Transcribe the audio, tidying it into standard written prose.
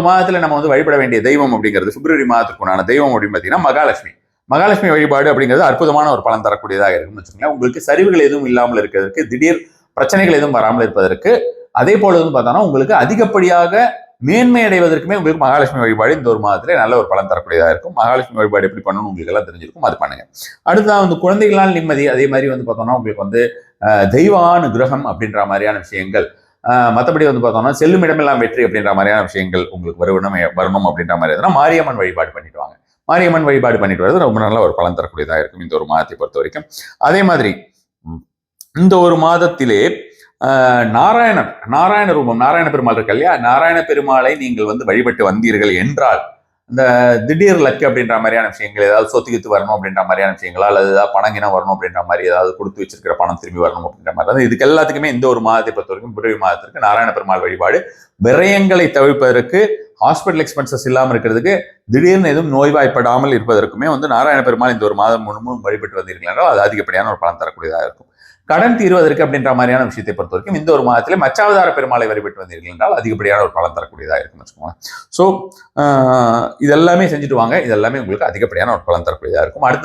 மாதத்துல நம்ம வந்து வழிபட வேண்டிய தெய்வம் அப்படிங்கிறது பிப்ரவரி மாதத்துக்குண்டான தெய்வம் அப்படின்னு பார்த்தீங்கன்னா மகாலட்சுமி. மகாலட்சுமி வழிபாடு அப்படிங்கிறது அற்புதமான ஒரு பலன் தரக்கூடியதாக இருக்குன்னு வச்சுக்கோங்களேன். உங்களுக்கு சரிவுகள் எதுவும் இல்லாமல் இருக்கிறதுக்கு, திடீர் பிரச்சனைகள் எதுவும் வராமல் இருப்பதற்கு, அதே போல வந்து பார்த்தோம்னா உங்களுக்கு அதிகப்படியாக மேன்மை அடைவதற்குமே உங்களுக்கு மகாலட்சுமி வழிபாடு இந்த ஒரு மாதத்துல நல்ல ஒரு பலன் தரக்கூடியதாக இருக்கும். மகாலட்சுமி வழிபாடு எப்படி பண்ணணும் உங்களுக்கு எல்லாம் தெரிஞ்சிருக்கும், அது பண்ணுங்க. அடுத்ததான் வந்து குழந்தைகளால் நிம்மதி. அதே மாதிரி வந்து பார்த்தோம்னா உங்களுக்கு வந்து தெய்வானுகிரகம் அப்படின்ற மாதிரியான விஷயங்கள், மற்றபடி வந்து பார்த்தோம்னா செல்லும் இடமெல்லாம் வெற்றி அப்படின்ற மாதிரியான விஷயங்கள் உங்களுக்கு வரணும் அப்படின்ற மாதிரி எதுனா மாரியம்மன் வழிபாடு பண்ணிட்டு வாங்க. மாரியம்மன் வழிபாடு பண்ணிட்டு வரது ரொம்ப நல்ல ஒரு பலன் தரக்கூடியதாக இருக்கும் இந்த ஒரு மாதத்தை பொறுத்த வரைக்கும். அதே மாதிரி இந்த ஒரு மாதத்திலே நாராயண ரூபம், நாராயண பெருமாள் இருக்கு இல்லையா, நாராயண பெருமாளை நீங்கள் வந்து வழிபட்டு வந்தீர்கள் என்றால் இந்த திடீர் லக்கு அப்படின்ற மாதிரியான விஷயங்கள், ஏதாவது சொத்துக்கித்து வரணும் அப்படின்ற மாதிரியான விஷயங்களா, அல்லது ஏதாவது பணங்கினம் வரணும் அப்படின்ற மாதிரி, ஏதாவது கொடுத்து வச்சிருக்கிற பணம் திரும்பி வரணும் அப்படின்ற மாதிரி, இதுக்கு எல்லாத்துக்குமே இந்த ஒரு மாதத்தை பொறுத்த வரைக்கும் பிப்ரவரி மாதத்திற்கு நாராயண பெருமாள் வழிபாடு விரயங்களை தவிர்ப்பதற்கு, ஹாஸ்பிட்டல் எக்ஸ்பென்சஸ் இல்லாமல் இருக்கிறதுக்கு, திடீர்னு எதுவும் நோய்வாய்ப்படாமல் இருப்பதற்குமே வந்து நாராயண பெருமாள் இந்த ஒரு மாதம் முழுவதும் வழிபட்டு வந்தீர்கள் என்றால் அது அதிகப்படியான ஒரு பலன் தரக்கூடியதாக இருக்கும். கடன் தீர்வதற்கு அப்படின்ற மாதிரியான விஷயத்தை பொறுத்த வரைக்கும் இந்த ஒரு மாதத்திலே மச்சாவதார பெருமாளை வழிபட்டு வந்தீர்கள் என்றால் அதிகப்படியான ஒரு பலன் தரக்கூடியதாக இருக்கும் வச்சுக்கோங்க. ஸோ இதெல்லாமே செஞ்சுட்டு வாங்க. இதெல்லாமே உங்களுக்கு அதிகப்படியான ஒரு பலன் தரக்கூடியதாக இருக்கும். அடுத்த